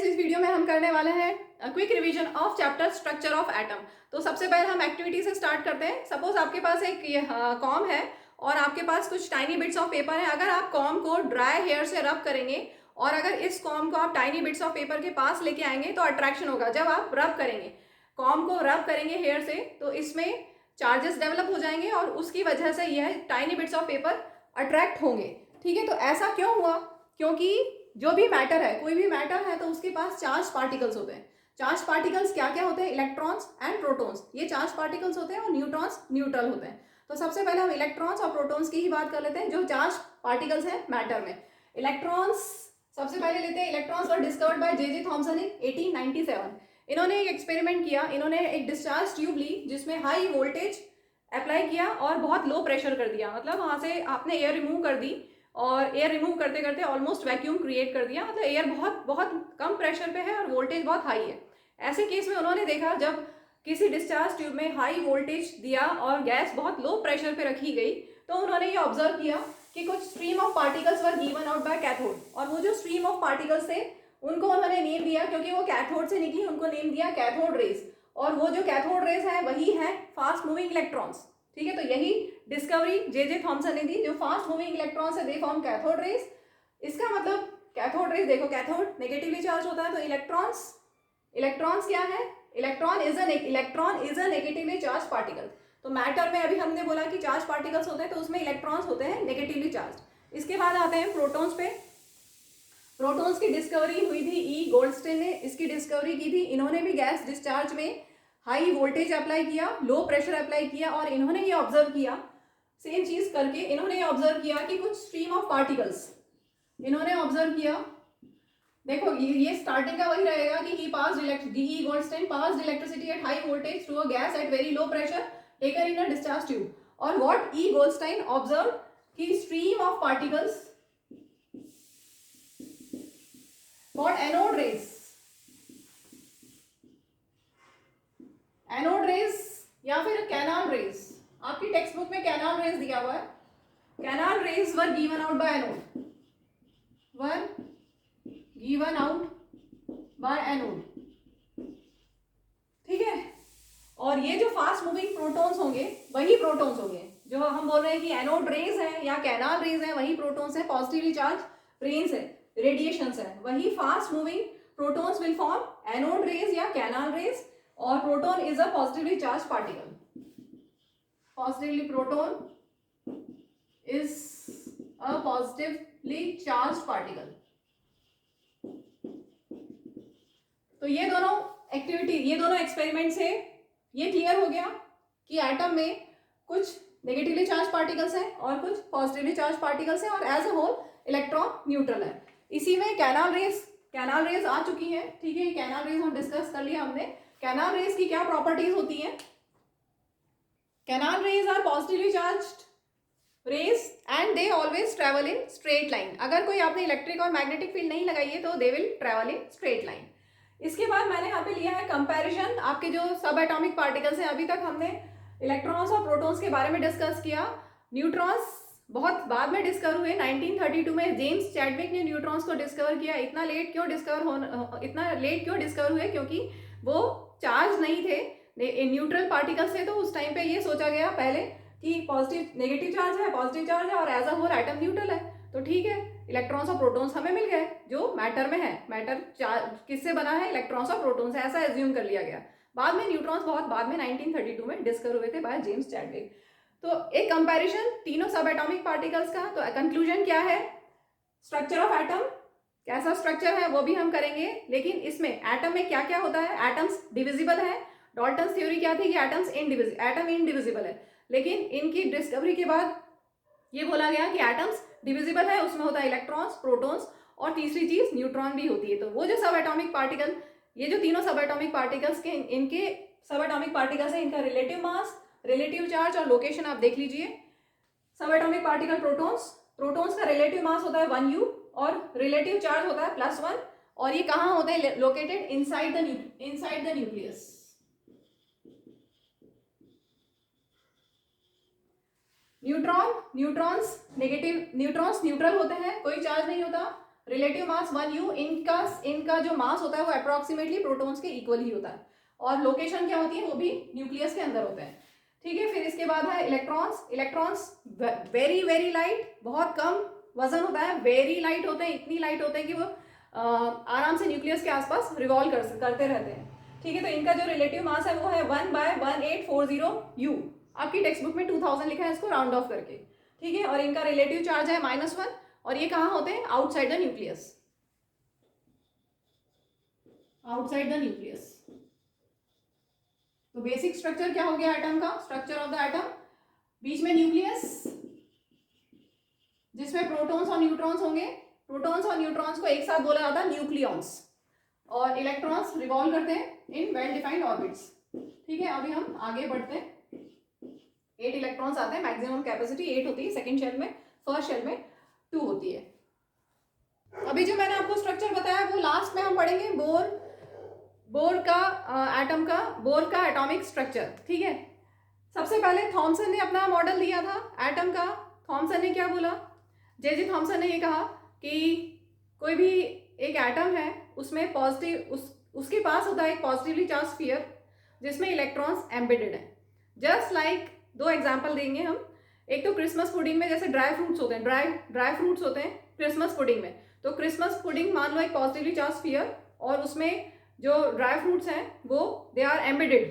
इस वीडियो में हम करने वाले हैं quick revision of chapter structure of atom. तो सबसे पहले हम एक्टिविटी से स्टार्ट करते हैं। सपोज आपके पास एक कॉम है और आपके पास कुछ टाइनी बिट्स ऑफ पेपर है। अगर आप कॉम को ड्राई हेयर से रब करेंगे और अगर इस कॉम को आप टाइनी बिट्स ऑफ पेपर के पास लेके आएंगे तो अट्रैक्शन होगा। जब आप रब करेंगे, कॉम को रब करेंगे हेयर से, तो इसमें चार्जेस डेवलप हो जाएंगे और उसकी वजह से यह tiny bits of paper attract होंगे। ठीक है, तो ऐसा क्यों हुआ? क्योंकि जो भी मैटर है, कोई भी मैटर है तो उसके पास चार्ज पार्टिकल्स होते हैं। चार्ज पार्टिकल्स क्या क्या होते हैं? इलेक्ट्रॉन्स एंड प्रोटॉन्स, ये चार्ज पार्टिकल्स होते हैं, और न्यूट्रॉन्स न्यूट्रल होते हैं। तो सबसे पहले हम इलेक्ट्रॉन्स और प्रोटॉन्स की ही बात कर लेते हैं, जो चार्ज पार्टिकल्स हैं मैटर में। इलेक्ट्रॉन्स सबसे पहले लेते हैं। Electrons were discovered by J Thomson in 1897। इन्होंने एक एक्सपेरिमेंट किया। इन्होंने एक डिस्चार्ज ट्यूब ली जिसमें हाई वोल्टेज अप्लाई किया और बहुत लो प्रेशर कर दिया। मतलब वहां से आपने एयर रिमूव कर दी और एयर रिमूव करते करते ऑलमोस्ट वैक्यूम क्रिएट कर दिया। मतलब एयर बहुत बहुत कम प्रेशर पे है और वोल्टेज बहुत हाई है। ऐसे केस में उन्होंने देखा, जब किसी डिस्चार्ज ट्यूब में हाई वोल्टेज दिया और गैस बहुत लो प्रेशर पे रखी गई, तो उन्होंने ये ऑब्जर्व किया कि कुछ stream of particles were given out bye cathode. और वो जो स्ट्रीम ऑफ पार्टिकल्स थे उनको उन्होंने नेम दिया, क्योंकि वो कैथोड से निकली, उनको नेम दिया कैथोड रेज। और वो जो कैथोड रेज है वही है फास्ट मूविंग इलेक्ट्रॉन्स। ठीक है, तो यही डिस्कवरी जे थॉमसन ने दी। जो फास्ट मूविंग इलेक्ट्रॉन्स है दे फॉर्म कैथोड रेज। इसका मतलब कैथोड रेज, देखो कैथोड नेगेटिवली चार्ज होता है, तो इलेक्ट्रॉन्स क्या है? Electron is a negatively charge particle. तो मैटर में अभी हमने बोला कि चार्ज पार्टिकल्स होते हैं, तो उसमें इलेक्ट्रॉन्स होते हैं नेगेटिवली चार्ज। इसके बाद आते हैं प्रोटॉन्स पे। प्रोटॉन्स की डिस्कवरी हुई थी ई गोल्डस्टीन ने, इसकी डिस्कवरी की थी। इन्होंने भी गैस डिस्चार्ज में हाई वोल्टेज अप्लाई किया, लो प्रेशर अप्लाई किया, और इन्होंने ये ऑब्जर्व किया, सेम चीज करके इन्होंने ये ऑब्जर्व किया कि कुछ स्ट्रीम ऑफ पार्टिकल्स इन्होंने ऑब्जर्व किया। देखो ये स्टार्टिंग का वही रहेगा कि ही Goldstein passed electricity at high voltage through a gas at very low pressure taken in a discharge tube. और व्हाट ई गोल्डस्टीन ऑब्जर्व कि stream of particles called anode rays या फिर कैनाल रेज। आपकी टेक्स्ट बुक में canal rays दिया हुआ है। Canal rays were given out by anode. ठीक है, और ये जो फास्ट मूविंग प्रोटॉन्स होंगे वही प्रोटॉन्स होंगे जो हम बोल रहे हैं कि एनोड रेज है या कैनाल रेज है, वही प्रोटॉन्स है। पॉजिटिवली चार्ज रेन्स है, रेडिएशंस है, वही fast moving protons will form anode rays या कैनाल रेज। और proton is a positively charge particle. Proton is a positively charge particle. तो ये दोनों एक्सपेरिमेंट से ये क्लियर हो गया कि एटम में कुछ नेगेटिवली चार्ज पार्टिकल्स हैं और कुछ पॉजिटिवली चार्ज पार्टिकल्स हैं, और as a whole electron neutral है। इसी में कैनाल रेज आ चुकी है। ठीक है, कैनाल रेज हम डिस्कस कर लिया हमने। कैनाल रेज की क्या प्रॉपर्टीज होती हैं? Canal rays are positively charged rays and they always travel in straight line. अगर कोई आपने इलेक्ट्रिक और मैग्नेटिक फील्ड नहीं लगाई है तो they will travel in straight line. इसके बाद मैंने यहाँ पे लिया है कंपैरिजन। आपके जो सब एटॉमिक पार्टिकल्स हैं, अभी तक हमने इलेक्ट्रॉन्स और प्रोटॉन्स के बारे में डिस्कस किया। न्यूट्रॉन्स बहुत बाद में डिस्कवर हुए। 1932 में जेम्स चैडविक ने न्यूट्रॉन्स को डिस्कवर किया। इतना लेट क्यों डिस्कवर हुए? क्योंकि वो चार्ज नहीं थे, न्यूट्रल पार्टिकल्स थे। तो उस टाइम पे ये सोचा गया पहले कि पॉजिटिव नेगेटिव चार्ज है और as a whole atom neutral है, तो ठीक है, इलेक्ट्रॉन्स और प्रोटॉन्स हमें मिल गए जो मैटर में है। मैटर किससे बना है? इलेक्ट्रॉन्स और प्रोटॉन से, ऐसा एज्यूम कर लिया गया। बाद में न्यूट्रॉन्स बहुत बाद में 1932 में डिस्कवर हुए थे बाय जेम्स चैडविक। तो एक कंपैरिजन तीनों सब एटॉमिक पार्टिकल्स का। तो कंक्लूजन क्या है? स्ट्रक्चर ऑफ एटम, कैसा स्ट्रक्चर है वो भी हम करेंगे, लेकिन इसमें एटम में क्या क्या होता है? एटम्स डिविजिबल है। डॉल्टन्स थ्योरी क्या थी कि एटम इनडिविजिबल है, लेकिन इनकी डिस्कवरी के बाद ये बोला गया कि एटम्स डिविजिबल है, उसमें होता है इलेक्ट्रॉन्स, प्रोटॉन्स, और तीसरी चीज न्यूट्रॉन भी होती है। तो वो जो सब एटॉमिक पार्टिकल, ये जो तीनों सब एटॉमिक पार्टिकल्स के इनके सब एटॉमिक पार्टिकल्स है, इनका रिलेटिव मास, रिलेटिव चार्ज और लोकेशन आप देख लीजिए। सब एटॉमिक पार्टिकल प्रोटॉन्स का रिलेटिव मास होता है 1u और रिलेटिव चार्ज होता है +1, और ये कहाँ होते हैं? Located inside the nucleus. Neutrons neutral होते हैं, कोई चार्ज नहीं होता। रिलेटिव मास 1u, इनका जो मास होता है वो अप्रोक्सीमेटली प्रोटॉन्स के इक्वल ही होता है, और लोकेशन क्या होती है, वो भी न्यूक्लियस के अंदर होते हैं, ठीक है। फिर इसके बाद है electrons. Electrons very very light, बहुत कम वजन होता है, वेरी लाइट होते हैं, इतनी लाइट होते हैं कि वो आराम से न्यूक्लियस के आसपास रिवॉल्व करते रहते हैं, ठीक है। तो इनका जो रिलेटिव मास है वो है 1/1840 u। आपकी टेक्स्ट बुक में 2000 लिखा है इसको राउंड ऑफ करके, ठीक है। और इनका रिलेटिव चार्ज है -1, और ये कहाँ होते हैं, outside the nucleus, outside the nucleus. तो बेसिक स्ट्रक्चर क्या हो गया एटम का, स्ट्रक्चर ऑफ द एटम, बीच में न्यूक्लियस जिसमें प्रोटॉन्स और न्यूट्रॉन्स होंगे, प्रोटॉन्स और न्यूट्रॉन्स को एक साथ बोला जाता है न्यूक्लियॉन्स, और इलेक्ट्रॉन्स रिवॉल्व करते हैं इन वेल डिफाइंड ऑर्बिट्स, ठीक है। अभी हम आगे बढ़ते हैं। 8 इलेक्ट्रॉन्स आते हैं, मैक्सिमम कैपेसिटी 8 होती है सेकेंड शेल में, फर्स्ट शेल में 2 होती है। अभी जो मैंने आपको स्ट्रक्चर बताया वो लास्ट में हम पढ़ेंगे बोर का एटम का, बोर का एटॉमिक स्ट्रक्चर, ठीक है। सबसे पहले थॉमसन ने अपना मॉडल दिया था एटम का। थॉमसन ने क्या बोला, जे थॉमसन ने ये कहा कि कोई भी एक एटम है उसमें पॉजिटिव, उसके पास होता है एक पॉजिटिवली चार्ज स्फीयर जिसमें इलेक्ट्रॉन्स एम्बेडेड हैं। जस्ट लाइक 2 एग्जांपल देंगे हम। एक तो क्रिसमस पुडिंग में जैसे ड्राई फ्रूट्स होते हैं, ड्राई फ्रूट्स होते हैं क्रिसमस पुडिंग में, तो क्रिसमस पुडिंग मान लो एक पॉजिटिवली चार्ज स्फीयर, और उसमें जो ड्राई फ्रूट्स हैं वो दे आर एम्बेडेड,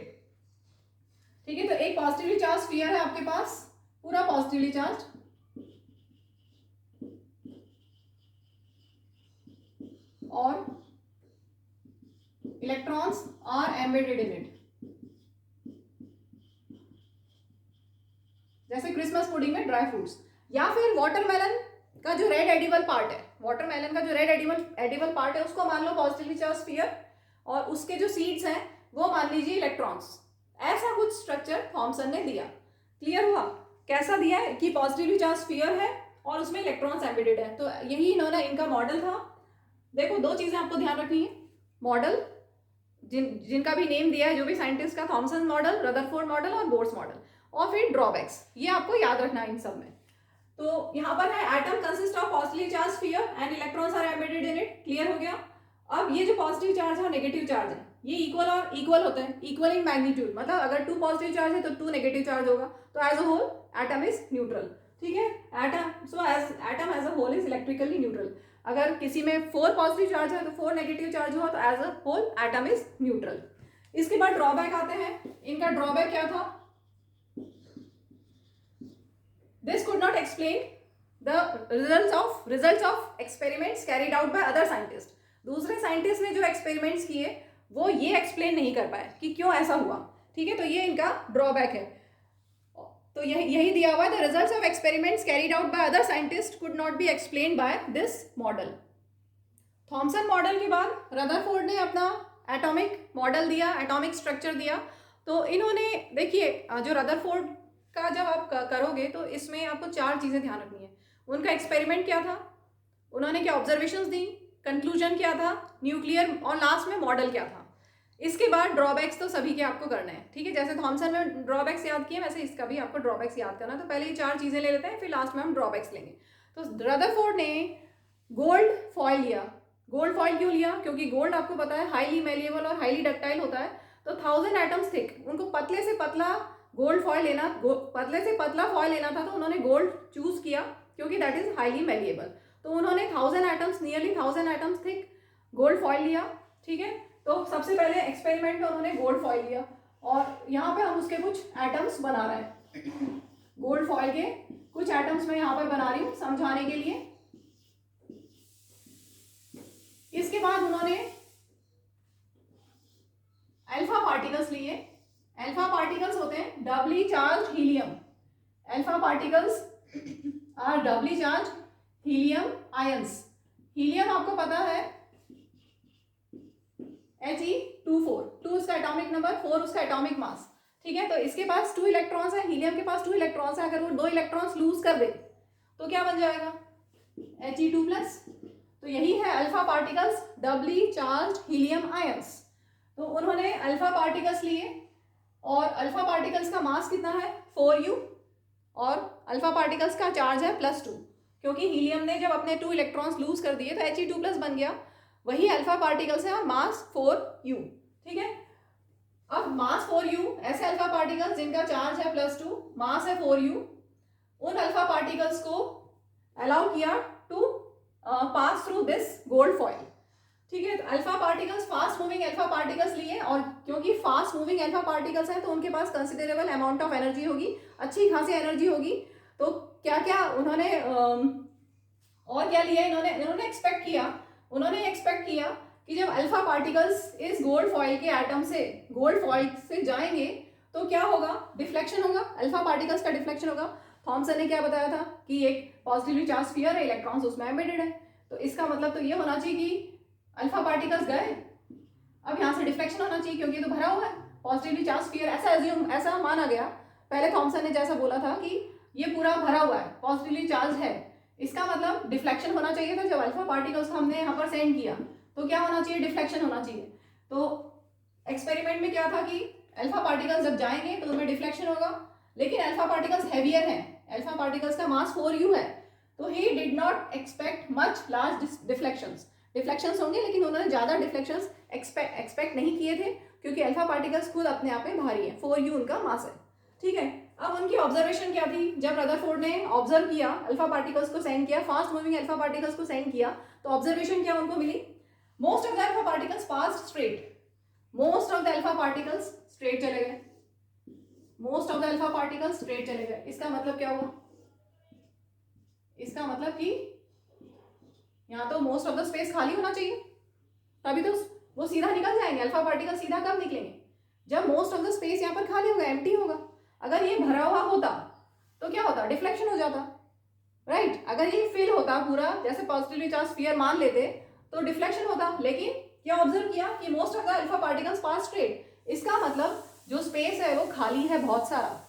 ठीक है। तो एक पॉजिटिवली चार्ज स्फीयर है आपके पास, पूरा पॉजिटिवली चार्ज, और electrons are embedded in it, जैसे क्रिसमस पुडिंग में ड्राई फ्रूट्स। या फिर वाटरमेलन का जो रेड एडिबल पार्ट है, वाटरमेलन का जो रेड एडिबल पार्ट है उसको मान लो पॉजिटिवली चार्ज स्फीयर, और उसके जो सीड्स हैं वो मान लीजिए इलेक्ट्रॉन्स। ऐसा कुछ स्ट्रक्चर थॉमसन ने दिया। क्लियर हुआ कैसा दिया है, कि पॉजिटिवली चार्ज स्फीयर है और उसमें इलेक्ट्रॉन्स एम्बेडेड है। तो यही इन्होंने, इनका मॉडल था। देखो 2 चीजें आपको ध्यान रखनी है, मॉडल जिनका भी नेम दिया है जो भी साइंटिस्ट का, थॉमसन मॉडल, रदरफोर्ड मॉडल और बोर्स मॉडल, और फिर ड्रॉबैक्स, ये आपको याद रखना है इन सब में। तो यहाँ पर है atom consist of positively charge sphere and electrons are embedded in it. Clear हो गया। अब ये जो पॉजिटिव चार्ज है नेगेटिव चार्ज है, ये इक्वल होते हैं, इक्वल इन मैग्नीट्यूड, मतलब अगर 2 पॉजिटिव चार्ज है तो 2 नेगेटिव चार्ज होगा, तो as a whole atom is neutral, ठीक है। Atom as a whole is electrically neutral. अगर किसी में 4 पॉजिटिव चार्ज है तो 4 नेगेटिव चार्ज हुआ, तो as a whole atom is neutral. इसके बाद ड्रॉबैक आते हैं। इनका ड्रॉबैक क्या था, this could not explain the results of experiments carried out by other scientist. दूसरे साइंटिस्ट ने जो एक्सपेरिमेंट्स किए वो ये एक्सप्लेन नहीं कर पाए कि क्यों ऐसा हुआ, ठीक है। तो ये इनका ड्रॉबैक है। तो यही दिया हुआ है, the results of experiments carried out by other scientist could not be explain by this model. Thompson model के बाद रदरफोर्ड ने अपना एटॉमिक मॉडल दिया, एटॉमिक स्ट्रक्चर दिया। तो इन्होंने, देखिए जो रदरफोर्ड का जब आप करोगे तो इसमें आपको 4 चीज़ें ध्यान रखनी है। उनका एक्सपेरिमेंट क्या था, उन्होंने क्या ऑब्जर्वेशंस दी, कंक्लूजन क्या था, न्यूक्लियर, और लास्ट में मॉडल क्या था। इसके बाद ड्रॉबैक्स तो सभी के आपको करने हैं, ठीक है। जैसे थॉमसन में ड्रॉबैक्स याद किए वैसे इसका भी आपको ड्रॉबैक्स याद करना। तो पहले ये 4 चीज़ें ले लेते हैं, फिर लास्ट में हम ड्रॉबैक्स लेंगे। तो रदरफोर्ड ने गोल्ड फॉइल लिया। गोल्ड फॉइल क्यों लिया, क्योंकि गोल्ड आपको पता है हाईली मेलिएबल और हाईली डक्टाइल होता है। तो 1000 एटम्स थिक, उनको पतले से पतला गोल्ड फॉइल लेना, पतले से पतला फॉइल लेना था, तो उन्होंने गोल्ड चूज किया क्योंकि दैट इज हाईली मेलिएबल। तो उन्होंने 1000 atoms, nearly 1000 atoms thick gold foil लिया, ठीक है। तो सबसे पहले एक्सपेरिमेंट में उन्होंने गोल्ड फॉइल लिया, और यहाँ पे हम उसके कुछ एटम्स बना रहे हैं। गोल्ड फॉइल के कुछ एटम्स मैं यहाँ पर बना रही हूँ समझाने के लिए। इसके बाद उन्होंने अल्फा पार्टिकल्स लिए। अल्फा पार्टिकल्स होते हैं doubly charge helium. Alpha particles are doubly charge helium ions. Helium आपको पता है He2 4, 2 उसका एटॉमिक नंबर, 4 उसका एटॉमिक मास, ठीक है। तो इसके पास 2 इलेक्ट्रॉन्स है, हीलियम के पास 2 इलेक्ट्रॉन्स है। अगर वो 2 इलेक्ट्रॉन्स लूज कर दे तो क्या बन जाएगा, He2+। तो यही है alpha particles, doubly charge helium ions. तो उन्होंने अल्फा पार्टिकल्स लिए, और अल्फा पार्टिकल्स का मास कितना है 4u, और अल्फा पार्टिकल्स का चार्ज है +2, क्योंकि हीलियम ने जब अपने 2 इलेक्ट्रॉन्स लूज कर दिए तो He2+ बन गया, वही अल्फा पार्टिकल्स है और मास 4u। ठीक है, अब मास 4u, ऐसे अल्फा पार्टिकल्स जिनका चार्ज है +2, मास है 4u, उन अल्फा पार्टिकल्स को अलाउ किया to pass through this gold foil. ठीक है, तो alpha particles, fast moving alpha particles लिए, और क्योंकि फास्ट मूविंग अल्फा पार्टिकल्स हैं तो उनके पास कंसिडरेबल अमाउंट ऑफ एनर्जी होगी, अच्छी खासी एनर्जी होगी। तो क्या क्या उन्होंने और क्या लिया इन्होंने एक्सपेक्ट किया कि जब अल्फा पार्टिकल्स इस गोल्ड फॉइल के एटम से, गोल्ड फॉइल से जाएंगे तो क्या होगा, डिफ्लेक्शन होगा, अल्फा पार्टिकल्स का डिफ्लेक्शन होगा। थॉमसन ने क्या बताया था कि एक पॉजिटिवली चार्ज स्फीयर है, इलेक्ट्रॉन्स उसमें एम्बेडेड है, तो इसका मतलब तो ये होना चाहिए कि अल्फा पार्टिकल्स गए, अब यहाँ से डिफ्लेक्शन होना चाहिए क्योंकि ये तो भरा हुआ है, पॉजिटिवली चार्ज स्फीयर, ऐसा माना गया। पहले थॉमसन ने जैसा बोला था कि ये पूरा भरा हुआ है, पॉजिटिवली चार्ज है, इसका मतलब डिफ्लेक्शन होना चाहिए था। जब अल्फा पार्टिकल्स को हमने यहाँ पर सेंड किया तो क्या होना चाहिए, डिफ्लेक्शन होना चाहिए। तो एक्सपेरिमेंट में क्या था कि अल्फा पार्टिकल्स जब जाएंगे तो उनमें डिफ्लेक्शन होगा, लेकिन अल्फा पार्टिकल्स हैवियर हैं, अल्फा पार्टिकल्स का मास 4u है, तो he did not expect much large deflections होंगे, लेकिन उन्होंने ज़्यादा डिफ्लेक्शंस एक्सपेक्ट नहीं किए थे क्योंकि अल्फा पार्टिकल्स खुद अपने आप में भारी है, 4u उनका मास है। ठीक है, अब उनकी ऑब्जर्वेशन क्या थी, जब रदरफोर्ड ने ऑब्जर्व किया, अल्फा पार्टिकल्स को सेंड किया, फास्ट मूविंग अल्फा पार्टिकल्स को सेंड किया, तो ऑब्जर्वेशन क्या उनको मिली, most of the alpha particles passed straight, most of the alpha particles straight चले गए, most of the alpha particles straight चले गए। इसका मतलब क्या हुआ, इसका मतलब कि यहाँ तो मोस्ट ऑफ द स्पेस खाली होना चाहिए, तभी तो वो सीधा निकल जाएंगे, अल्फा पार्टिकल सीधा कब निकलेंगे, जब मोस्ट ऑफ द स्पेस यहाँ पर खाली होगा, एम्प्टी होगा। अगर ये भरा हुआ होता तो क्या होता, डिफ्लेक्शन हो जाता, राइट। अगर ये फिल होता पूरा, जैसे पॉजिटिवली चार्ज स्फीयर मान लेते तो डिफ्लेक्शन होता, लेकिन क्या ऑब्जर्व किया कि most of the alpha particles pass straight, इसका मतलब जो स्पेस है वो खाली है बहुत सारा।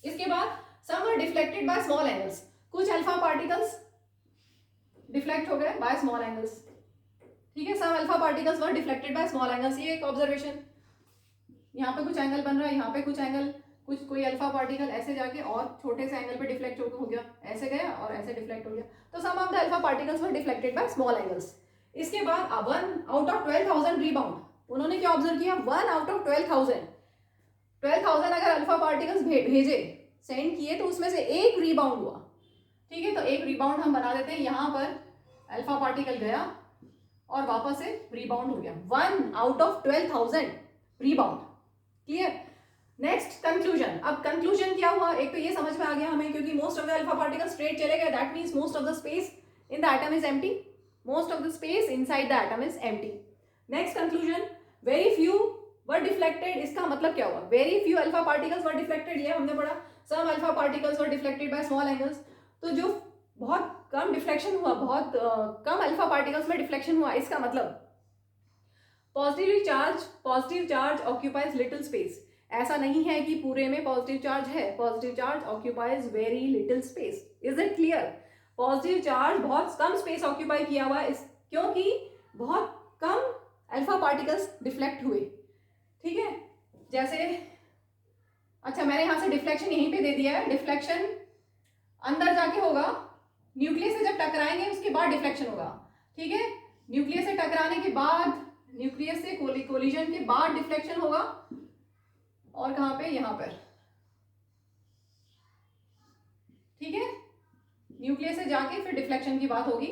इसके बाद some were deflected by small angles, कुछ अल्फा पार्टिकल्स डिफ्लेक्ट हो गए बाय स्मॉल एंगल्स। ठीक है, some alpha particles were deflected by small angles, ये एक ऑब्जर्वेशन, यहाँ पे कुछ एंगल बन रहा है, यहाँ पे कुछ एंगल, कोई अल्फा पार्टिकल ऐसे जाके और छोटे से एंगल पे डिफ्लेक्ट हो गया, ऐसे गया और ऐसे डिफ्लेक्ट हो गया, तो some of the alpha particles were deflected by small angles. इसके बाद 1 आउट ऑफ 12,000 रीबाउंड, उन्होंने क्या ऑब्जर्व किया, 1 आउट ऑफ 12,000 अगर अल्फा पार्टिकल्स भेजे, सेंड किए, तो उसमें से एक रीबाउंड हुआ। ठीक है, तो एक रीबाउंड हम बना देते हैं, यहाँ पर अल्फा पार्टिकल गया और वापस से रीबाउंड हो गया, 1 out of 12,000 rebound. Clear. Next conclusion, अब कंक्लूजन क्या हुआ, एक तो ये समझ में आ गया हमें, क्योंकि most of the alpha particles straight चले गए, that means most of the space in the atom is empty, most of the space inside the atom is empty. Next conclusion, very few were deflected, इसका मतलब क्या हुआ, very few alpha particles were deflected, ये हमने पढ़ा, some alpha particles were deflected by small angles, तो जो बहुत कम डिफ्लेक्शन हुआ, बहुत कम अल्फा पार्टिकल्स में डिफ्लेक्शन हुआ, इसका मतलब positive charge occupies little space, ऐसा नहीं है कि पूरे में पॉजिटिव चार्ज है, positive charge occupies very little space, is it clear. Positive charge बहुत कम स्पेस ऑक्यूपाई किया हुआ है, क्योंकि बहुत कम अल्फा पार्टिकल्स डिफ्लेक्ट हुए। ठीक है, जैसे अच्छा मैंने यहाँ से डिफ्लेक्शन यहीं पे दे दिया है, डिफ्लेक्शन अंदर जाके होगा, न्यूक्लियस से जब टकराएंगे उसके बाद डिफ्लेक्शन होगा। ठीक है, न्यूक्लियस से टकराने के बाद, न्यूक्लियस से कोलिजन के बाद डिफ्लेक्शन होगा, और कहाँ पे, यहाँ पर। ठीक है, न्यूक्लियस से जाके फिर डिफ्लेक्शन की बात होगी,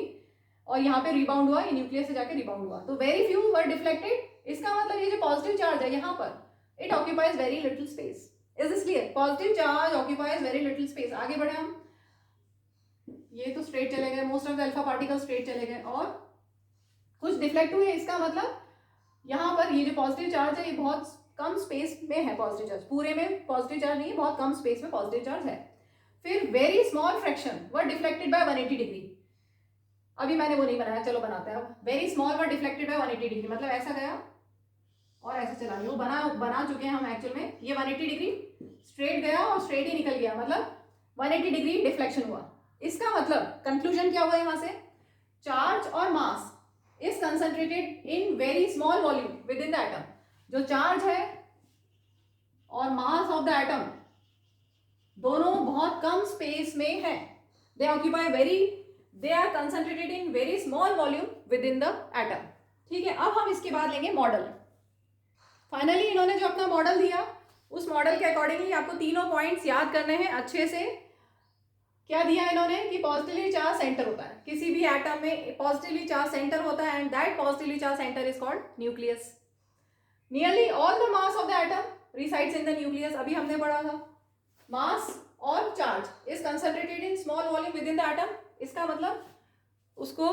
और यहाँ पे रिबाउंड हुआ, ये न्यूक्लियस से जाके रिबाउंड हुआ, तो वेरी फ्यू वर डिफ्लेक्टेड, इसका मतलब ये जो पॉजिटिव चार्ज है यहाँ पर, it occupies very little space, is this clear. Positive charge occupies very little space. आगे बढ़े हम, ये तो स्ट्रेट चले गए, most of the alpha particle straight चले गए और कुछ डिफ्लेक्ट हुए, इसका मतलब यहाँ पर ये जो पॉजिटिव चार्ज है ये बहुत कम स्पेस में है, पॉजिटिव चार्ज पूरे में पॉजिटिव चार्ज नहीं है, बहुत कम स्पेस में पॉजिटिव चार्ज है। फिर वेरी स्मॉल फ्रैक्शन वर डिफ्लेक्टेड बाय 180 डिग्री, अभी मैंने वो नहीं बनाया, चलो बनाते हैं अब। वेरी स्मॉल वर डिफ्लेक्टेड बाय 180 डिग्री, मतलब ऐसा गया और ऐसे चला गया, वो बना चुके हैं हम एक्चुअल में, ये 180 डिग्री स्ट्रेट गया और स्ट्रेट ही निकल गया, मतलब 180 डिग्री डिफ्लेक्शन हुआ। इसका मतलब कंक्लूजन क्या हुआ यहाँ से, चार्ज और mass is concentrated in very small volume within the atom, जो चार्ज है और मास ऑफ द एटम दोनों बहुत कम स्पेस में है, they occupy very they are concentrated in very small volume within the atom. ठीक है, अब हम इसके बाद लेंगे मॉडल। फाइनली इन्होंने जो अपना मॉडल दिया उस मॉडल के अकॉर्डिंगली आपको तीनों पॉइंट्स याद करने हैं अच्छे से। क्या दिया इन्होंने कि पॉजिटिवली चार्ज सेंटर होता है, किसी भी एटम में पॉजिटिवली चार्ज सेंटर होता है and that positively charge centre is called nucleus. Nearly all the mass of the atom resides in the nucleus. अभी हमने पढ़ा था मास और charge is concentrated in small volume within the atom. इसका मतलब उसको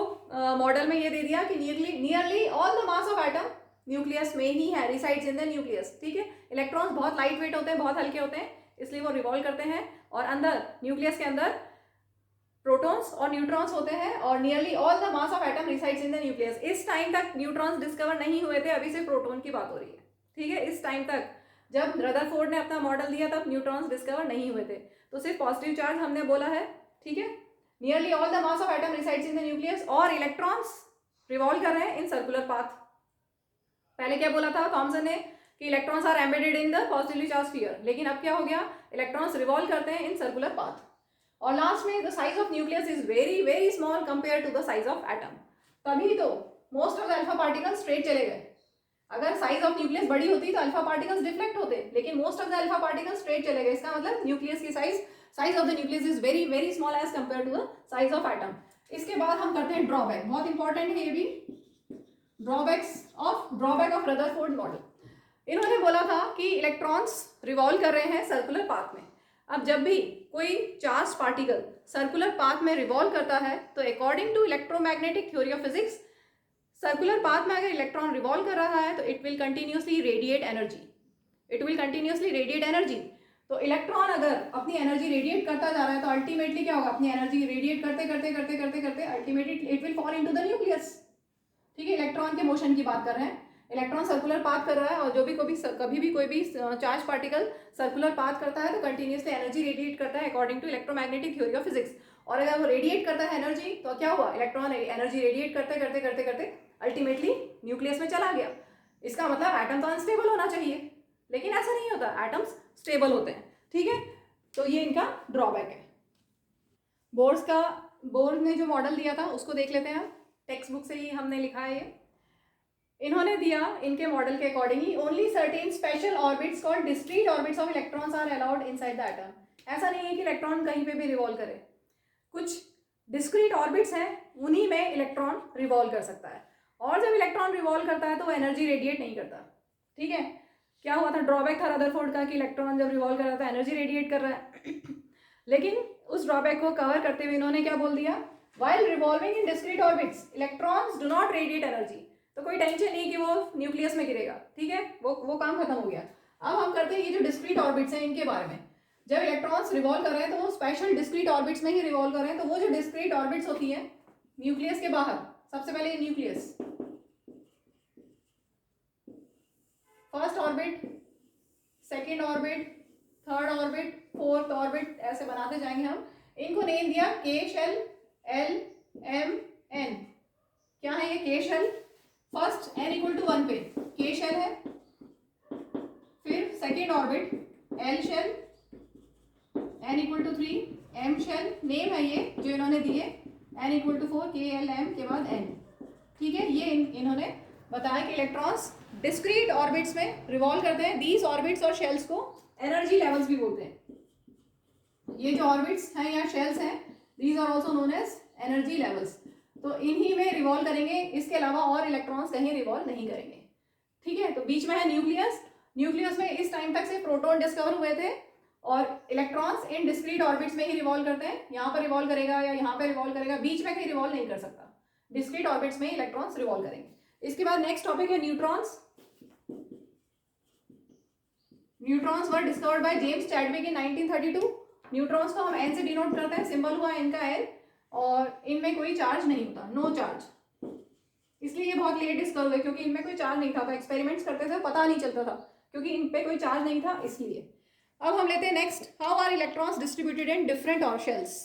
मॉडल में ये दे दिया कि nearly all the mass of atom nucleus में ही है, रिसाइड्स इन द न्यूक्लियस। ठीक है, इलेक्ट्रॉन्स बहुत लाइट वेट होते हैं, बहुत हल्के होते हैं, इसलिए वो रिवॉल्व करते हैं और अंदर न्यूक्लियस के अंदर प्रोटॉन्स और न्यूट्रॉन्स होते हैं और nearly all the mass of atom resides in the nucleus. इस टाइम तक न्यूट्रॉन्स डिस्कवर नहीं हुए थे, अभी से प्रोटॉन की बात हो रही है। ठीक है, इस टाइम तक जब रदरफोर्ड ने अपना मॉडल दिया तब न्यूट्रॉन्स डिस्कवर नहीं हुए थे, तो सिर्फ पॉजिटिव चार्ज हमने बोला है। ठीक है, nearly all the mass of atom resides in the nucleus और इलेक्ट्रॉन्स रिवॉल्व कर रहे हैं इन सर्कुलर पाथ। पहले क्या बोला था थॉमसन ने कि electrons are embedded in the positively charge sphere, लेकिन अब क्या हो गया, इलेक्ट्रॉन्स रिवॉल्व करते हैं इन सर्कुलर पाथ। और लास्ट में the size of nucleus is very very small compare to the size of atom. तभी तो most of the alpha particles straight चले गए। अगर साइज ऑफ न्यूक्लियस बड़ी होती तो अल्फा पार्टिकल्स डिफ्लेक्ट होते, लेकिन most of the alpha particles straight चले गए। इसका मतलब न्यूक्लियस की size of the nucleus is very very small as compare to the size of atom. इसके बाद हम करते हैं ड्रॉबैक, बहुत इंपॉर्टेंट है ये भी, ड्रॉबैक ऑफ रदरफोर्ड मॉडल। इन्होंने बोला था कि इलेक्ट्रॉन्स रिवॉल्व कर रहे हैं सर्कुलर पाथ में। अब जब भी कोई चार्ज पार्टिकल सर्कुलर पाथ में रिवॉल्व करता है तो according to electromagnetic theory of physics circular path में अगर इलेक्ट्रॉन रिवॉल्व कर रहा है तो it will continuously radiate energy. तो इलेक्ट्रॉन अगर अपनी एनर्जी रेडिएट करता जा रहा है तो अल्टीमेटली क्या होगा, अपनी एनर्जी रेडिएट करते करते करते करते करते ultimately it will fall into the nucleus. ठीक है, इलेक्ट्रॉन के मोशन की बात कर रहे हैं। इलेक्ट्रॉन सर्कुलर पाथ कर रहा है और जो भी कभी भी कोई भी चार्ज पार्टिकल सर्कुलर पाथ करता है तो कंटिन्यूसली एनर्जी रेडिएट करता है according to electromagnetic theory of physics. और अगर वो रेडिएट करता है एनर्जी तो क्या हुआ, इलेक्ट्रॉन एनर्जी रेडिएट करते करते करते करते अल्टीमेटली न्यूक्लियस में चला गया। इसका मतलब एटम तो अनस्टेबल होना चाहिए, लेकिन ऐसा नहीं होता, एटम्स स्टेबल होते हैं। ठीक है, तो ये इनका ड्रॉबैक है। बोर्स ने जो मॉडल दिया था उसको देख लेते हैं, टेक्स्ट बुक से ही हमने लिखा है ये। इन्होंने दिया इनके मॉडल के accordingly only certain special orbits called discrete orbits of electrons are allowed inside the atom. ऐसा नहीं है कि इलेक्ट्रॉन कहीं पे भी रिवॉल्व करे, कुछ डिस्क्रीट ऑर्बिट्स हैं उन्हीं में इलेक्ट्रॉन रिवॉल्व कर सकता है। और जब इलेक्ट्रॉन रिवॉल्व करता है तो वो एनर्जी रेडिएट नहीं करता। ठीक है, क्या हुआ था, ड्रॉबैक था रदरफोर्ड का कि इलेक्ट्रॉन जब रिवॉल्व कर रहा था एनर्जी रेडिएट कर रहा है लेकिन उस ड्रॉबैक को कवर करते हुए इन्होंने क्या बोल दिया, while revolving in discrete orbits electrons do not radiate energy. तो कोई टेंशन नहीं कि वो न्यूक्लियस में गिरेगा। ठीक है, वो काम खत्म हो गया। अब हम करते हैं ये जो डिस्क्रीट ऑर्बिट्स हैं इनके बारे में। जब इलेक्ट्रॉन्स रिवॉल्व कर रहे हैं तो वो स्पेशल डिस्क्रीट ऑर्बिट्स में ही रिवॉल्व कर रहे हैं। तो वो जो डिस्क्रीट ऑर्बिट्स होती हैं न्यूक्लियस के बाहर, सबसे पहले nucleus, first orbit, second orbit, third orbit, fourth orbit, ऐसे बनाते जाएंगे हम। इनको नेम दिया के शेल, एल, एम, एन। क्या है ये K shell, first n equal to 1 पे के शेल है, फिर second orbit L shell, n equal to 3 m shell, name है ये जो इन्होंने दिए, n इक्वल टू 4 के एल एम के बाद n। ठीक है, ये इन्होंने बताया कि इलेक्ट्रॉन्स डिस्क्रीट ऑर्बिट्स में रिवॉल्व करते हैं। दीज ऑर्बिट्स और शेल्स को एनर्जी लेवल्स भी बोलते हैं। ये जो ऑर्बिट्स हैं या शेल्स हैं these are also known as energy levels. तो इन्हीं में रिवॉल्व करेंगे, इसके अलावा और इलेक्ट्रॉन्स कहीं रिवॉल्व नहीं करेंगे। ठीक है, तो बीच में है न्यूक्लियस। न्यूक्लियस में इस टाइम तक से प्रोटॉन डिस्कवर हुए थे और इलेक्ट्रॉन्स इन डिस्क्रीट ऑर्बिट्स में ही रिवॉल्व करते हैं। यहाँ पर रिवॉल्व करेगा या यहाँ पर रिवॉल्व करेगा, बीच में कहीं रिवॉल्व नहीं कर सकता। डिस्क्रीट ऑर्बिट्स में ही इलेक्ट्रॉन्स रिवॉल्व करेंगे। इसके बाद नेक्स्ट टॉपिक है neutrons. Neutrons were discovered by James Chadwick in 1932। Neutrons को हम एन से डिनोट करते हैं, सिंबल हुआ इनका एन, और इनमें कोई चार्ज नहीं होता, नो चार्ज। इसलिए ये बहुत लेट डिस्कवर हुए क्योंकि इनमें कोई चार्ज नहीं था, तो एक्सपेरिमेंट्स करते थे पता नहीं चलता था क्योंकि इन पे कोई चार्ज नहीं था, इसलिए। अब हम लेते हैं next, how are electrons distributed in different orbitals.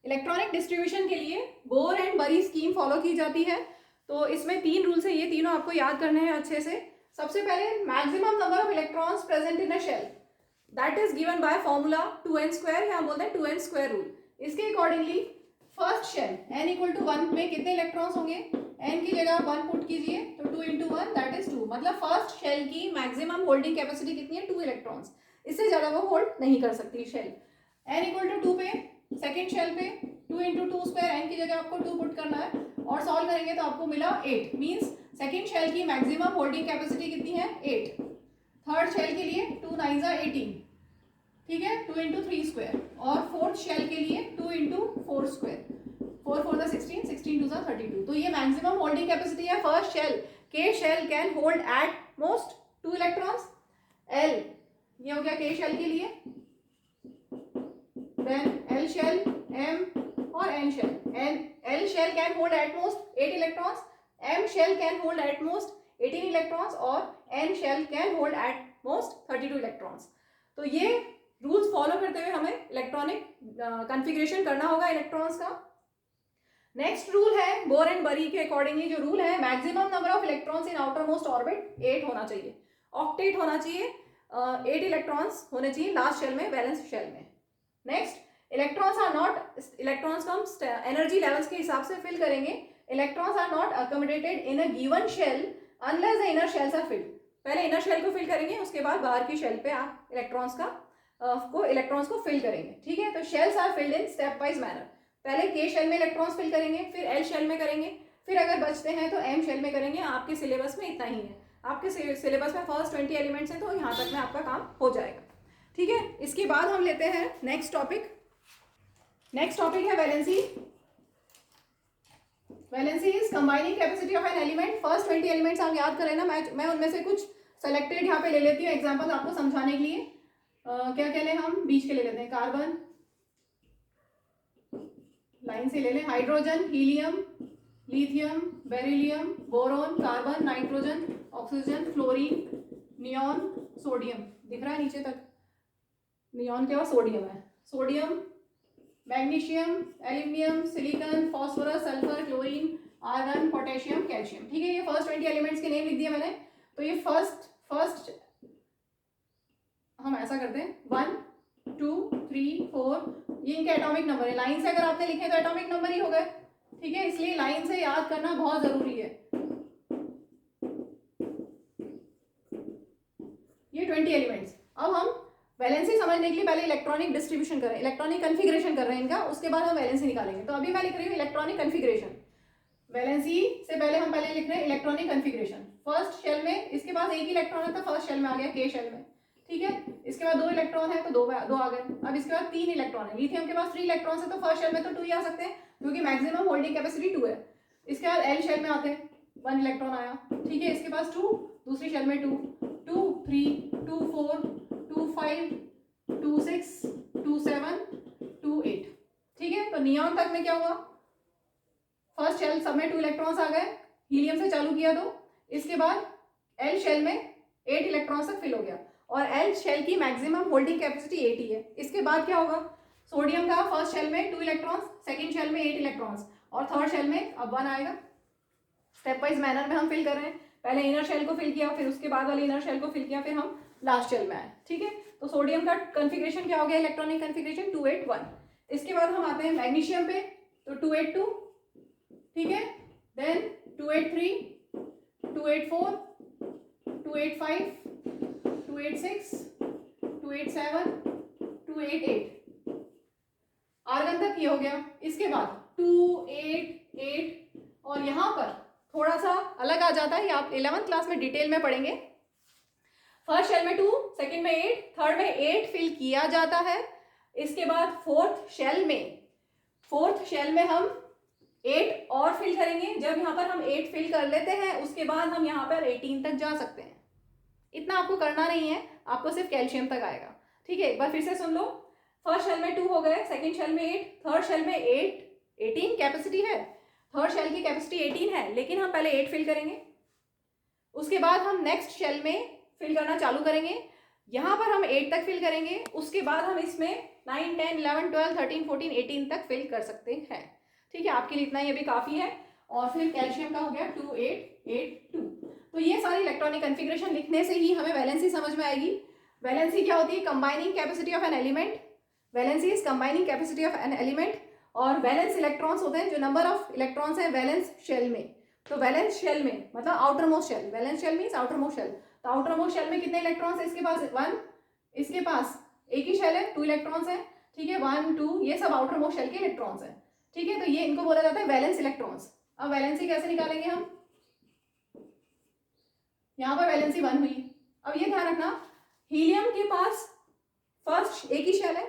Electronic distribution के लिए Bohr and Bury scheme follow की जाती है। तो इसमें 3 रूल्स है, ये तीनों आपको याद करने हैं अच्छे से। सबसे पहले maximum number of electrons present in a shell, that is given by formula 2n square, या बोलते हैं 2n स्क्वायर रूल। इसके accordingly first shell n equal to 1 में कितने इलेक्ट्रॉन्स होंगे, n की जगह 1 पुट कीजिए तो 2 इंटू 1 दैट इज 2, मतलब फर्स्ट शेल की मैक्सिमम होल्डिंग कैपेसिटी कितनी है, 2 इलेक्ट्रॉन्स, इससे ज्यादा वो होल्ड नहीं कर सकती शेल। n इक्वल टू 2 पे सेकेंड शेल पे 2 इंटू 2 स्क्वायर, n की जगह आपको 2 पुट करना है और सॉल्व करेंगे तो आपको मिला 8, मीन्स सेकेंड शेल की मैक्सिमम होल्डिंग कैपेसिटी कितनी है 8। थर्ड शेल के लिए 2 9 18, ठीक है, 2 इंटू 3 स्क्वायर, और फोर्थ शेल के लिए 2 इंटू 4 स्क्वायर, 4 4 16, 16 2 32। तो ये मैक्सिमम होल्डिंग कैपेसिटी है first shell. K shell can hold at most 2 electrons, L ये हो गया के शेल के लिए, देन एल शेल, एम और N shell. L shell can hold at most 8 electrons, M shell can hold at most 18 electrons और N shell can hold at most 32 electrons. तो ये rules follow करते हुए हमें electronic configuration करना होगा electrons का। नेक्स्ट रूल है बोर एंड बरी के अकॉर्डिंगली जो रूल है, maximum number of electrons in outer most orbit 8 होना चाहिए, ऑक्टेट होना चाहिए, 8 इलेक्ट्रॉन्स होने चाहिए लास्ट शेल में, बैलेंस शेल में। Next, electrons are not, electrons को हम एनर्जी लेवल्स के हिसाब से फिल करेंगे। Electrons are not accommodated in a given shell unless the inner shells are filled. पहले इनर शेल को फिल करेंगे, उसके बाद बाहर की शेल पे आप इलेक्ट्रॉन्स को फिल करेंगे, ठीक है। तो shells are filled in step wise manner, पहले के शेल में इलेक्ट्रॉन्स फिल करेंगे, फिर एल शेल में करेंगे, फिर अगर बचते हैं तो एम शेल में करेंगे। आपके सिलेबस में इतना ही है, आपके सिलेबस में फर्स्ट 20 एलिमेंट्स हैं, तो यहाँ तक में आपका काम हो जाएगा, ठीक है। इसके बाद हम लेते हैं नेक्स्ट टॉपिक। नेक्स्ट टॉपिक है valency. Valency is combining capacity of an element. First 20 elements आप याद करें ना, मैं उनमें से कुछ सेलेक्टेड यहाँ पे ले लेती हूँ एग्जाम्पल आपको समझाने के लिए। क्या क्या लें हम, बीच के ले लेते हैं, कार्बन लाइन से ले लें, hydrogen, helium, lithium, beryllium, boron, carbon, nitrogen, oxygen, fluorine, neon, sodium, दिख रहा है नीचे तक, नियॉन के बाद सोडियम है, sodium, magnesium, aluminium, silicon, phosphorus, sulphur, chlorine, argon, potassium, calcium, ठीक है। ये फर्स्ट 20 एलिमेंट्स के नेम लिख दिए मैंने। तो ये फर्स्ट हम ऐसा करते हैं 1 2 3 4, ये इनके एटॉमिक नंबर है। लाइन से अगर आपने लिखे तो एटॉमिक नंबर ही हो गए, ठीक है, इसलिए लाइन से याद करना बहुत जरूरी है। ये 20 एलिमेंट्स। अब हम वैलेंसी समझने के लिए पहले इलेक्ट्रॉनिक डिस्ट्रीब्यूशन कर रहे हैं, इलेक्ट्रॉनिक कन्फिग्रेशन कर रहे हैं इनका, उसके बाद हम वैलेंसी निकालेंगे। तो अभी मैं लिख रही हूँ इलेक्ट्रॉनिक कन्फिग्रेशन। वैलेंसी से पहले हम लिख रहे हैं इलेक्ट्रॉनिक कन्फिग्रेशन। फर्स्ट शेल में इसके पास एक ही इलेक्ट्रॉन है तो फर्स्ट शेल में आ गया, के शेल में, ठीक है। इसके बाद 2 इलेक्ट्रॉन है तो दो आ गए। अब इसके बाद 3 इलेक्ट्रॉन है, लिथियम के पास 3 इलेक्ट्रॉन है तो फर्स्ट शेल में तो 2 ही आ सकते हैं क्योंकि मैक्सिमम होल्डिंग कैपेसिटी 2 है। इसके बाद एल शेल में आते हैं, 1 इलेक्ट्रॉन आया, ठीक है। इसके पास 2, दूसरी शेल में 2 2 3 2 4 2 5 2 6 2 7 2 8, ठीक है। तो नियॉन तक में क्या हुआ, फर्स्ट शेल सब में 2 इलेक्ट्रॉन्स आ गए, हीलियम से चालू किया तो इसके बाद एल शेल में 8 इलेक्ट्रॉन्स तक फिल हो गया और एल शेल की मैक्सिमम होल्डिंग कैपेसिटी 8 ही है। इसके बाद क्या होगा, सोडियम का फर्स्ट शेल में 2 इलेक्ट्रॉन्स, सेकंड शेल में 8 इलेक्ट्रॉन्स और थर्ड शेल में अब 1 आएगा। स्टेप वाइज मैनर में हम फिल कर रहे हैं, पहले इनर शेल को फिल किया, फिर उसके बाद वाले इनर शेल को फिल किया, फिर हम लास्ट शेल में आए, ठीक है। तो सोडियम का कन्फिग्रेशन क्या हो गया, इलेक्ट्रॉनिक कन्फिग्रेशन 2 8 1। इसके बाद हम आते हैं मैग्नीशियम पे, तो 2 8 2, ठीक है। देन 2 8 3 2 8 4 2 8 5 2 8 6 2 8 7 2 8 8, आर्गन तक ये हो गया। इसके बाद 2 8 8 और यहाँ पर थोड़ा सा अलग आ जाता है, ये आप 11th क्लास में डिटेल में पढ़ेंगे। फर्स्ट शेल में 2, सेकंड में 8, थर्ड में 8 फिल किया जाता है। इसके बाद फोर्थ शेल में हम 8 और फिल करेंगे। जब यहाँ पर हम 8 फिल कर लेते हैं उसके बाद हम यहाँ पर 18 तक जा सकते हैं। इतना आपको करना नहीं है, आपको सिर्फ कैल्शियम तक आएगा, ठीक है। एक बार फिर से सुन लो, फर्स्ट शेल में 2 हो गए, सेकंड शेल में 8, थर्ड शेल में 8, 18 कैपेसिटी है, थर्ड शेल की कैपेसिटी 18 है, लेकिन हम पहले 8 फिल करेंगे, उसके बाद हम नेक्स्ट शेल में फिल करना चालू करेंगे। यहाँ पर हम 8 तक फिल करेंगे, उसके बाद हम इसमें 9 10 11 12 13 14 18 तक फिल कर सकते हैं, ठीक है। आपके लिए इतना ही अभी काफ़ी है। और फिर कैल्शियम का हो गया 2 8 8 2। तो ये सारी इलेक्ट्रॉनिक कन्फिग्रेशन लिखने से ही हमें वैलेंसी समझ में आएगी। वैलेंसी क्या होती है, combining capacity of an element. Valency is combining capacity of an element और वैलेंस इलेक्ट्रॉन्स होते हैं, जो नंबर ऑफ इलेक्ट्रॉन्स हैं वैलेंस शेल में। तो वैलेंस शेल में मतलब outermost shell, valence shell means outermost shell. तो आउटर मोस्ट शेल में कितने इलेक्ट्रॉन्स है इसके पास? 1। इसके पास एक ही शेल है, 2 इलेक्ट्रॉन्स है, ठीक है, 1 2, ये सब आउटर मोस्ट शेल के इलेक्ट्रॉन्स है, ठीक है। तो ये इनको बोला जाता है वैलेंस इलेक्ट्रॉन्स। अब वैलेंसी कैसे निकालेंगे हम? यहाँ पर वैलेंसी 1 हुई। अब ये ध्यान रखना, हीलियम के पास फर्स्ट एक ही शेल है,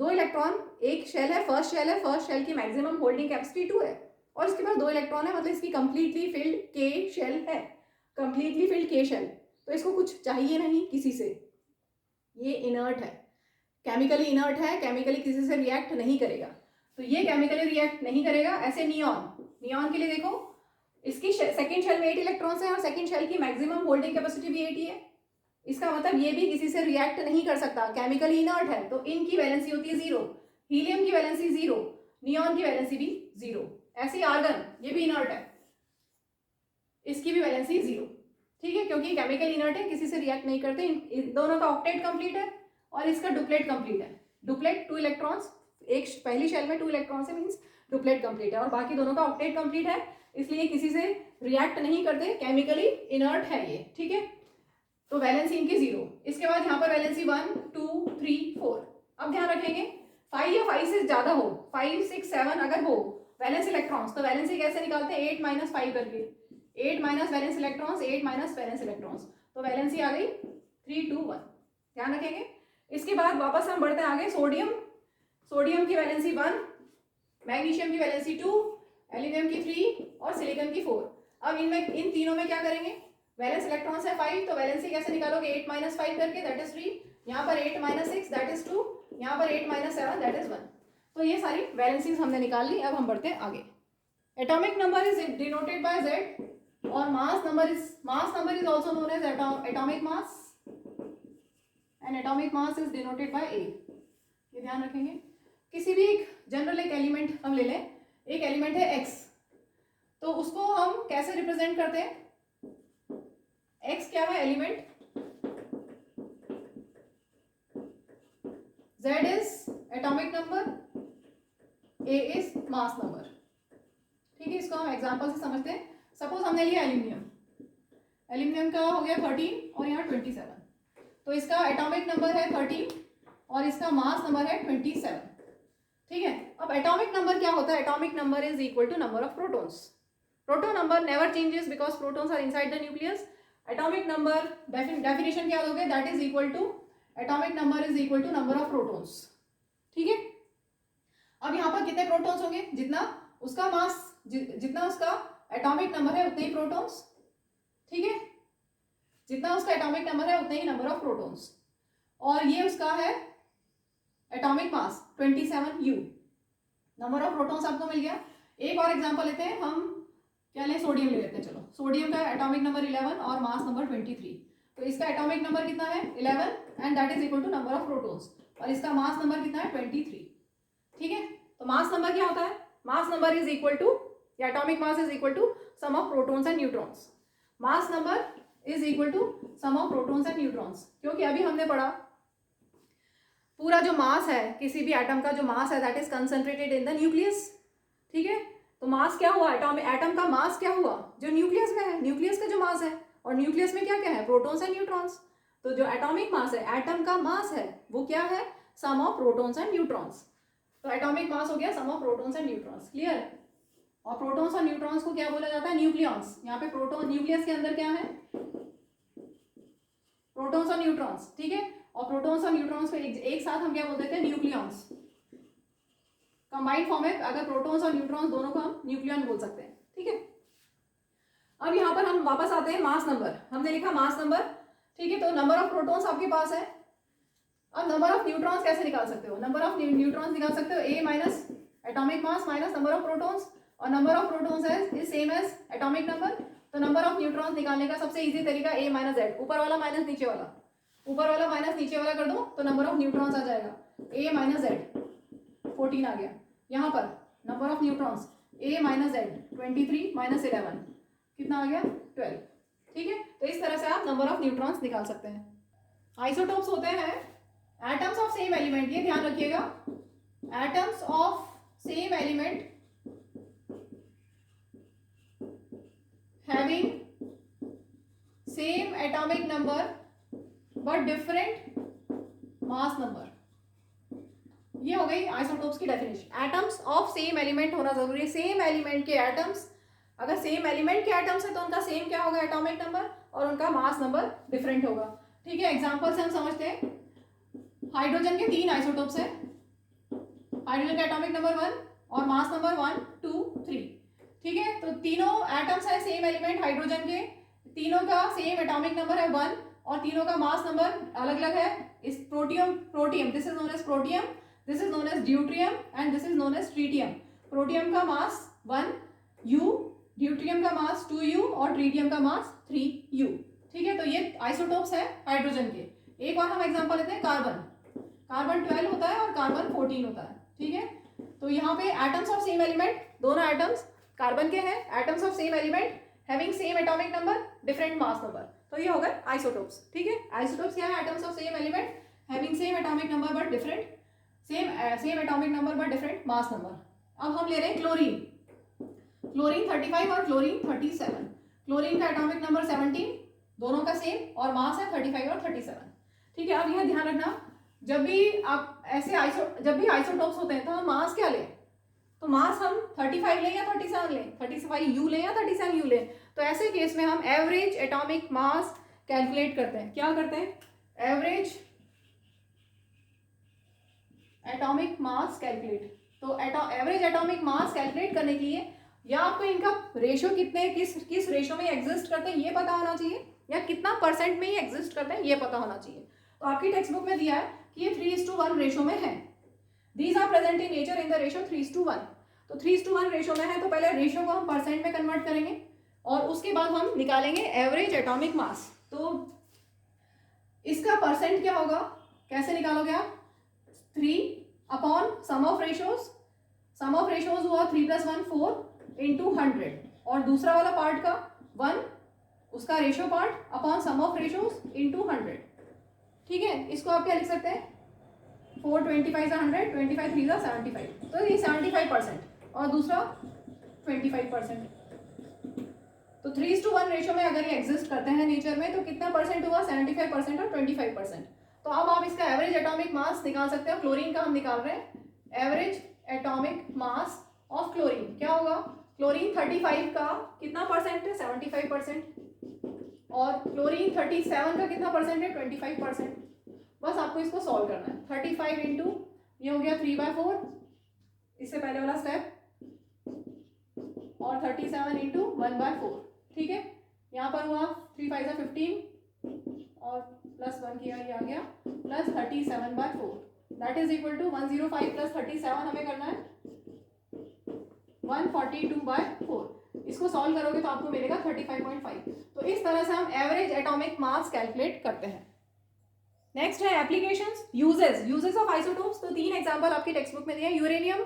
2 इलेक्ट्रॉन, एक शेल है, फर्स्ट शेल की मैक्सिमम होल्डिंग कैपेसिटी 2 है, और इसके पास 2 इलेक्ट्रॉन है, मतलब इसकी कंप्लीटली फिल्ड के शेल है, कंप्लीटली फिल्ड के शेल। तो इसको कुछ चाहिए नहीं किसी से, ये इनर्ट है, केमिकली इनर्ट है, केमिकली किसी से रिएक्ट नहीं करेगा। तो ये केमिकली रिएक्ट नहीं करेगा। ऐसे नियॉन के लिए देखो, इसकी सेकंड शेल में 8 इलेक्ट्रॉन्स हैं और सेकंड शेल की मैक्सिमम होल्डिंग कैपेसिटी भी 8 ही है। इसका मतलब ये भी किसी से रिएक्ट नहीं कर सकता, केमिकली इनर्ट है। तो इनकी वैलेंसी होती है 0, हीलियम की वैलेंसी 0, नियॉन की वैलेंसी भी 0। ऐसी आर्गन, ये भी इनर्ट है, इसकी भी वैलेंसी 0, ठीक है, क्योंकि केमिकल इनर्ट है, किसी से रिएक्ट नहीं करते। इन दोनों का ऑक्टेट कंप्लीट है और इसका डुप्लेट कंप्लीट है। डुप्लेट 2 इलेक्ट्रॉन्स, एक पहली शेल में 2 इलेक्ट्रॉन्स है, मीन्स डुप्लेट कंप्लीट है, और बाकी दोनों का ऑक्टेट कंप्लीट है, इसलिए किसी से रिएक्ट नहीं करते, केमिकली इनर्ट है ये, ठीक है। तो वैलेंसी इनकी 0। इसके बाद यहाँ पर वैलेंसी 1 2 3 4। अब ध्यान रखेंगे 5 या 5 से ज्यादा हो, 5 6 7 अगर हो वैलेंस इलेक्ट्रॉन्स, तो वैलेंसी कैसे निकालते हैं? 8 - 5 करके, 8 minus valence electrons, 8 minus valence electrons, तो वैलेंसी आ गई 3 2 1। ध्यान रखेंगे। इसके बाद वापस हम बढ़ते हैं आगे। सोडियम की वैलेंसी 1, मैग्नीशियम की वैलेंसी 2, एल्यूमिनियम की 3 और सिलिकॉन की 4। अब इन तीनों में क्या करेंगे? वैलेंस इलेक्ट्रॉन्स है 5, तो वैलेंसी कैसे निकालोगे? 8 माइनस 5 करके, दैट इज 3, यहाँ पर 8 माइनस 6 दैट इज 2, यहाँ पर 8 माइनस 7 दैट इज 1। तो ये सारी वैलेंसीज हमने निकाल ली। अब हम बढ़ते हैं आगे। Atomic number is denoted by Z, और mass number is also known as atomic mass, and atomic mass is denoted by A। ये ध्यान रखेंगे। किसी भी एक जनरल एक एलिमेंट हम ले लें, एक एलिमेंट है X, तो उसको हम कैसे रिप्रेजेंट करते हैं? X क्या है? Element. Z is atomic number, A is mass number, ठीक है। इसको हम एग्जांपल से समझते हैं। सपोज हमने लिया एल्यूमिनियम का हो गया 13 और यहाँ 27, तो इसका एटॉमिक नंबर है 13 और इसका मास नंबर है 27, ठीक है। अब एटॉमिक नंबर क्या होता है? Atomic number is equal to number of protons. Proton number never changes because protons are inside the nucleus. Atomic number definition क्या दोगे? That is equal to, atomic number is equal to number of protons, ठीक है। अब यहाँ पर कितने protons होंगे? जितना उसका मास, जितना उसका एटॉमिक नंबर है उतने ही प्रोटॉन्स, ठीक है। जितना उसका एटॉमिक नंबर है उतने ही नंबर ऑफ प्रोटॉन्स, और ये उसका है atomic mass 27U। Number of protons आपको मिल गया। एक और एग्जांपल लेते हैं हम, क्या लें? सोडियम ले लेते हैं। चलो, सोडियम का एटॉमिक नंबर 11 और मास नंबर 23, तो इसका एटॉमिक नंबर कितना है? 11, and that is equal to number of protons, और इसका मास नंबर कितना है? 23, ठीक है। तो मास नंबर क्या होता है? Mass number is equal to, या atomic mass is equal to sum of protons and neutrons. Mass number is equal to sum of protons and neutrons, क्योंकि अभी हमने पढ़ा पूरा जो मास है किसी भी एटम का, जो मास है that is concentrated in the nucleus, ठीक है। तो मास क्या हुआ? एटम का मास क्या हुआ? जो न्यूक्लियस में है, न्यूक्लियस का जो मास है, और न्यूक्लियस में क्या क्या है? Protons and neutrons. तो जो एटॉमिक मास है, एटम का मास है, वो क्या है? Sum of protons and neutrons. तो एटॉमिक मास हो गया sum of protons and neutrons, clear. और प्रोटॉन्स और न्यूट्रॉन्स को क्या बोला जाता है? न्यूक्लियॉन्स। यहाँ पे प्रोटॉन, न्यूक्लियस के अंदर क्या है? प्रोटॉन्स और न्यूट्रॉन्स, ठीक है। और प्रोटॉन्स और न्यूट्रॉन्स को एक साथ हम क्या बोलते थे? न्यूक्लियॉन्स। कंबाइंड फॉर्म है, अगर प्रोटॉन्स और न्यूट्रॉन्स दोनों को हम न्यूक्लियॉन बोल सकते हैं, ठीक है। अब यहाँ पर हम वापस आते हैं मास नंबर। हमने लिखा मास नंबर, ठीक है। तो नंबर ऑफ प्रोटॉन्स आपके पास है। अब नंबर ऑफ न्यूट्रॉन्स कैसे निकाल सकते हो? नंबर ऑफ न्यूट्रॉन्स निकाल सकते हो A minus atomic mass minus number of protons, और number of protons is same as atomic number. तो नंबर ऑफ न्यूट्रॉन्स निकालने का सबसे इजी तरीका A माइनस Z, ऊपर वाला माइनस नीचे वाला, ऊपर वाला माइनस नीचे वाला कर दो तो नंबर ऑफ न्यूट्रॉन्स आ जाएगा। A माइनस Z 14 आ गया। यहाँ पर number of neutrons A minus Z 23 minus 11 कितना आ गया? 12, ठीक है। तो इस तरह से आप नंबर ऑफ न्यूट्रॉन्स निकाल सकते हैं। आइसोटोप्स होते हैं एटम्स ऑफ सेम एलिमेंट, ये ध्यान रखिएगा। Atoms of same element having same atomic number but different mass number, ये हो गई आइसोटोप्स की definition. Atoms of same element होना जरूरी है। सेम एलिमेंट के एटम्स, अगर सेम एलिमेंट के एटम्स है तो उनका सेम क्या होगा, एटॉमिक नंबर, और उनका मास नंबर डिफरेंट होगा। ठीक है, एग्जांपल से हम समझते हैं। हाइड्रोजन के 3 आइसोटोप्स हैं। हाइड्रोजन का एटॉमिक नंबर 1 और मास नंबर 1, 2, 3। ठीक है, तो तीनों एटम्स है सेम एलिमेंट हाइड्रोजन के, तीनों का सेम एटॉमिक नंबर है 1 और तीनों का मास नंबर अलग अलग है। इस protium this is known as protium, this is known as deuterium and this is known as tritium. Protium का मास 1U, ड्यूट्रियम का मास 2U और ट्रीटियम का मास 3U। ठीक है, तो ये आइसोटोप्स है हाइड्रोजन के। एक और हम एग्जांपल लेते हैं, कार्बन 12 होता है और कार्बन 14 होता है। ठीक है, तो यहाँ पे एटम्स ऑफ सेम एलिमेंट, दोनों एटम्स कार्बन के हैं, atoms of same element having same atomic number different mass number, तो ये हो गए आइसोटोप्स। ठीक है, आइसोटोप्स क्या है, atoms of same element having same atomic number but different same atomic number but different mass number. अब हम ले रहे हैं क्लोरीन 35 और क्लोरीन 37। क्लोरीन का एटॉमिक नंबर 17, दोनों का सेम, और मास है 35 और 37। ठीक है, अब यह ध्यान रखना, जब भी आप ऐसे जब भी आइसोटोप्स होते हैं तो हम मास क्या लें, तो मास हम 35 लें या 37 लें, 35U लें या 37U लें। तो ऐसे केस में हम एवरेज एटॉमिक मास कैलकुलेट करते हैं। क्या करते हैं, एवरेज एटॉमिक मास कैलकुलेट। तो एवरेज एटॉमिक मास कैलकुलेट करने के लिए या आपको इनका रेशियो कितने किस रेशियो में एग्जिस्ट करते हैं ये पता होना चाहिए, या कितना परसेंट में ये एग्जिस्ट करते हैं ये पता होना चाहिए। तो आपकी टेक्स्ट बुक में दिया है कि ये 3:1 रेशियो में है। These are present in nature in the ratio 3:1। तो 3:1 रेशियो में है, तो पहले रेशियो को हम परसेंट में कन्वर्ट करेंगे और उसके बाद हम निकालेंगे एवरेज एटॉमिक मास। तो इसका परसेंट क्या होगा, कैसे निकालोगे आप, 3 अपॉन सम ऑफ रेशियोज हुआ 3 + 1 4 इंटू 100, और दूसरा वाला पार्ट का 1 उसका ratio part upon sum of ratios into 100। ठीक है, इसको आप क्या लिख सकते हैं, 4 25 100, 25 3 75, तो ये 75% और दूसरा 25%। तो 3:1 रेशियो में अगर ये एग्जिस्ट करते हैं नेचर में तो कितना परसेंट हुआ, 75% और 25%। तो अब आप इसका एवरेज एटॉमिक मास निकाल सकते हो। क्लोरीन का हम निकाल रहे हैं, average atomic mass of chlorine क्या होगा, क्लोरीन 35 का कितना परसेंट है, 75%, और क्लोरीन 37 का कितना परसेंट है, 25%। बस आपको इसको सॉल्व करना है। 35 इंटू ये हो गया 3/4, इससे पहले वाला स्टेप, और 37 इंटू 1/4। ठीक है, यहाँ पर हुआ 3 5 15 और +1 किया, ये आ गया plus 37/4, that is equal to 105 + 37 हमें करना है 142/4। इसको सॉल्व करोगे तो आपको मिलेगा 35.5। तो इस तरह से हम एवरेज एटॉमिक मास कैलकुलेट करते हैं। नेक्स्ट है एप्लीकेशंस, यूजेस ऑफ आइसोटोप्स। तो 3 एग्जांपल आपकी टेक्स्ट बुक में दिए हैं। यूरेनियम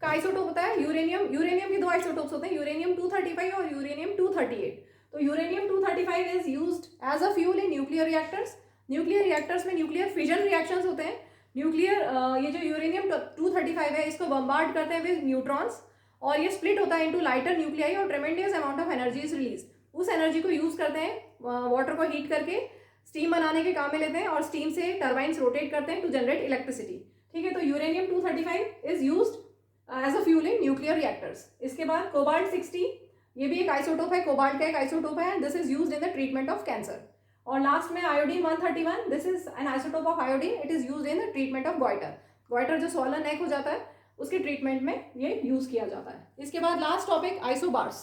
का आइसोटोप होता है यूरेनियम के 2 आइसोटोप्स होते हैं, यूरेनियम 235 और यूरेनियम 238। तो uranium 235 is used as a fuel in nuclear reactors. Nuclear reactors में न्यूक्लियर फिजन रिएक्शंस होते हैं। ये जो यूरेनियम 235 है इसको बम्बार्ड करते हैं विद न्यूट्रॉन्स, और ये स्प्लिट होता है इनटू लाइटर न्यूक्लियाई और tremendous amount of energy is release. उस एनर्जी को यूज करते हैं वाटर को हीट करके स्टीम बनाने के काम में लेते हैं, और स्टीम से टर्बाइंस रोटेट करते हैं टू जनरेट इलेक्ट्रिसिटी। ठीक है, तो uranium 235 is used as a fuel in nuclear reactors. इसके बाद कोबाल्ट 60, ये भी एक आइसोटोप है, कोबाल्ट का एक आइसोटोप है, this is used in the treatment of cancer. और लास्ट में iodine 131, this is an isotope of iodine, it is used in the treatment of goitre जो स्वॉलन नेक हो जाता है उसके ट्रीटमेंट में ये यूज किया जाता है। इसके बाद लास्ट टॉपिक आइसोबार्स।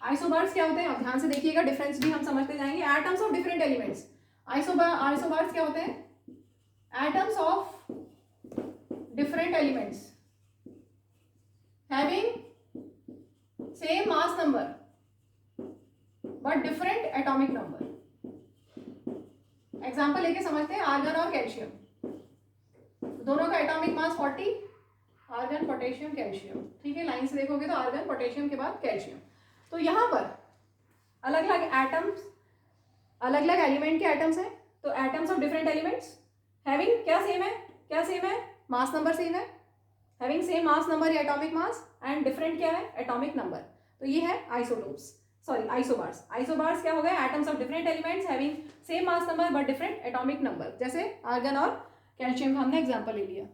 आइसोबार्स क्या होते हैं, आप ध्यान से देखिएगा, डिफरेंस भी हम समझते जाएंगे। Atoms of different elements. Isobars क्या होते हैं, atoms of different elements having same mass number but different atomic number. Example लेके समझते हैं, आर्गन और कैल्शियम, दोनों का atomic mass 40, argon potassium calcium. ठीक है, लाइन से देखोगे तो आर्गन पोटेशियम के बाद कैल्शियम। तो यहाँ पर अलग अलग एटम्स, अलग अलग एलिमेंट के एटम्स हैं, तो atoms of different elements having क्या सेम है, क्या सेम है? मास नंबर सेम है, हैविंग सेम मास नंबर या एटॉमिक मास, एंड डिफरेंट क्या है? Atomic number. तो ये है आइसोटोप्स, सॉरी आइसोबार्स। आइसोबार्स क्या हो गए? Atoms of different elements having same mass number but different atomic number. जैसे आर्गन और कैल्शियम का हमने एग्जांपल ले लिया।